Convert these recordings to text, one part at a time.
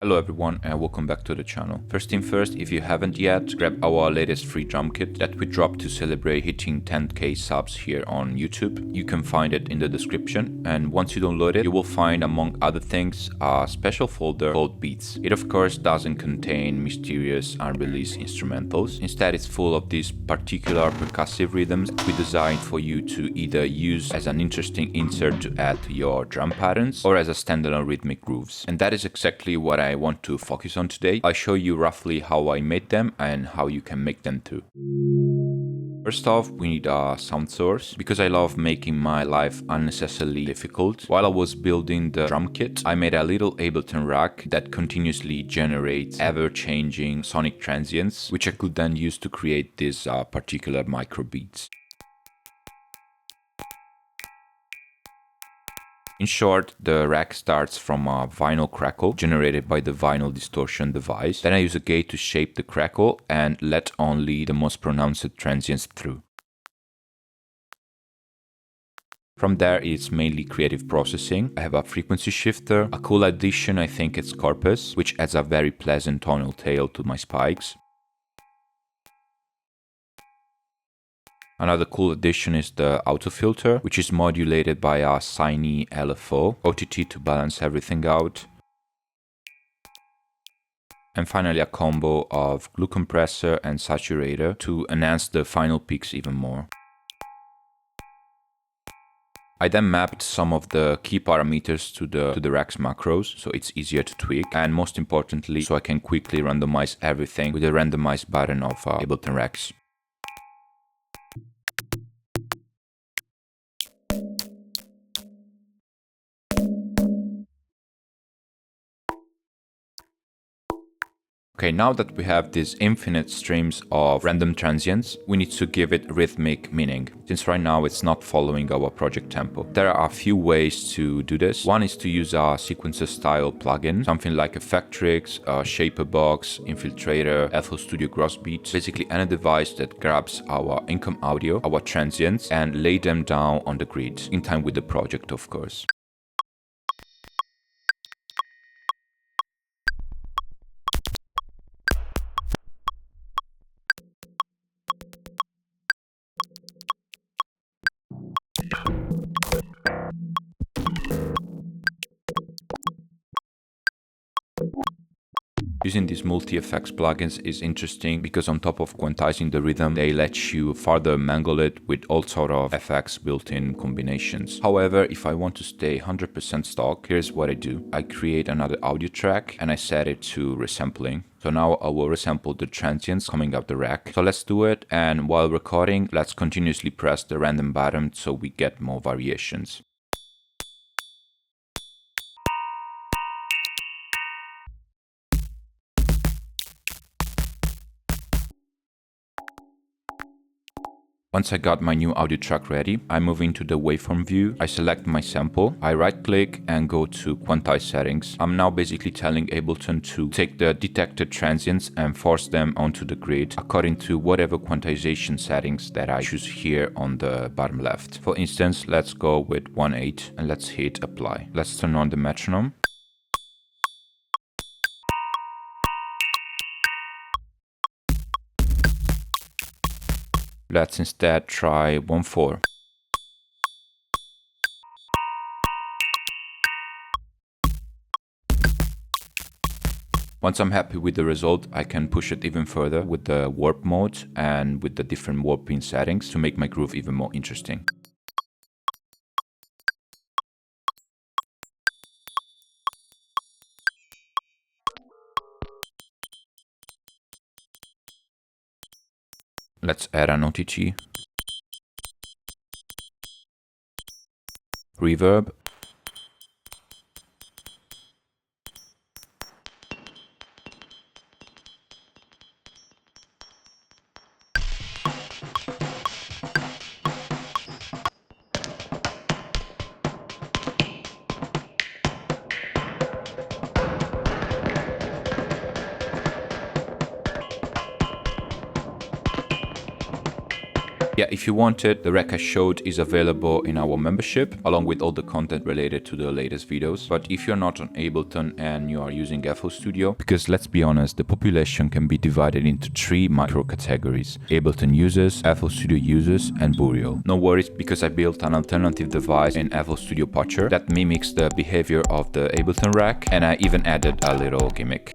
Hello everyone and welcome back to the channel. First thing first, if you haven't yet, grab our latest free drum kit that we dropped to celebrate hitting 10k subs here on YouTube. You can find it in the description, and once you download it, you will find, among other things, a special folder called Beats. It of course doesn't contain mysterious unreleased instrumentals. Instead, it's full of these particular percussive rhythms we designed for you to either use as an interesting insert to add to your drum patterns or as a standalone rhythmic grooves. And that is exactly what I want to focus on today. I'll show you roughly how I made them and how you can make them too. First off, we need a sound source, because I love making my life unnecessarily difficult. While I was building the drum kit, I made a little Ableton rack that continuously generates ever-changing sonic transients, which I could then use to create these particular microbeats. In short, the rack starts from a vinyl crackle generated by the vinyl distortion device. Then I use a gate to shape the crackle and let only the most pronounced transients through. From there, it's mainly creative processing. I have a frequency shifter, a cool addition, I think it's Corpus, which adds a very pleasant tonal tail to my spikes. Another cool addition is the auto filter, which is modulated by a Siny LFO, OTT to balance everything out. And finally a combo of glue compressor and saturator to enhance the final peaks even more. I then mapped some of the key parameters to the rack's macros, so it's easier to tweak, and most importantly, so I can quickly randomize everything with the randomize button of Ableton racks. Okay, now that we have these infinite streams of random transients, we need to give it rhythmic meaning, since right now it's not following our project tempo. There are a few ways to do this. One is to use a sequencer style plugin, something like Effectrix, Shaperbox, Infiltrator, FL Studio Grossbeat, basically any device that grabs our income audio, our transients, and lay them down on the grid, in time with the project of course. Using these multi-effects plugins is interesting because on top of quantizing the rhythm, they let you further mangle it with all sort of effects built-in combinations. However, if I want to stay 100% stock, here's what I do. I create another audio track and I set it to resampling. So now I will resample the transients coming up the rack. So let's do it, and while recording, let's continuously press the random button so we get more variations. Once I got my new audio track ready, I move into the waveform view, I select my sample, I right click and go to quantize settings. I'm now basically telling Ableton to take the detected transients and force them onto the grid according to whatever quantization settings that I choose here on the bottom left. For instance, let's go with 1/8 and let's hit apply. Let's turn on the metronome. Let's instead try 1/4. Once I'm happy with the result, I can push it even further with the warp mode and with the different warping settings to make my groove even more interesting. Let's add an OTT, reverb, Yeah, if you want it, the rec I showed is available in our membership, along with all the content related to the latest videos. But if you're not on Ableton and you are using FL Studio, because let's be honest, the population can be divided into 3 micro categories: Ableton users, FL Studio users, and Burial. No worries, because I built an alternative device in FL Studio Patcher that mimics the behavior of the Ableton rack, and I even added a little gimmick.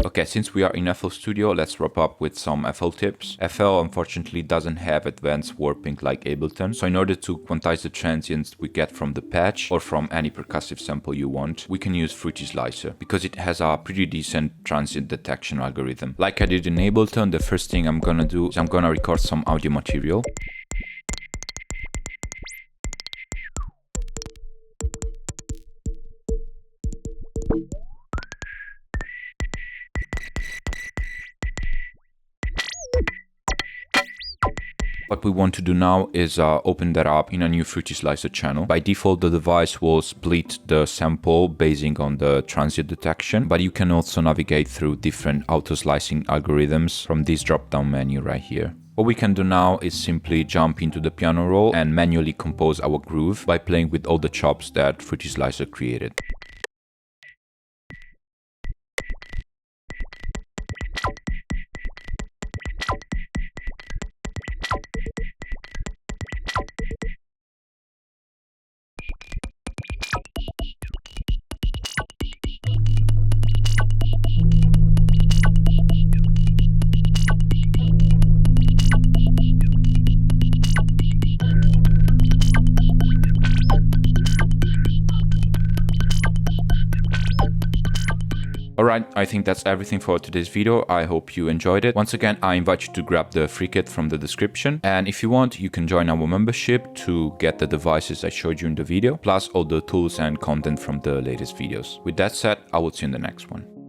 Okay, since we are in FL Studio, let's wrap up with some FL tips. FL unfortunately doesn't have advanced warping like Ableton, so in order to quantize the transients we get from the patch or from any percussive sample you want, we can use Fruity Slicer, because it has a pretty decent transient detection algorithm. Like I did in Ableton, the first thing I'm gonna do is I'm gonna record some audio material. What we want to do now is open that up in a new Fruity Slicer channel. By default, the device will split the sample basing on the transient detection, but you can also navigate through different auto-slicing algorithms from this drop-down menu right here. What we can do now is simply jump into the piano roll and manually compose our groove by playing with all the chops that Fruity Slicer created. Alright, I think that's everything for today's video. I hope you enjoyed it. Once again, I invite you to grab the free kit from the description. And if you want, you can join our membership to get the devices I showed you in the video, plus all the tools and content from the latest videos. With that said, I will see you in the next one.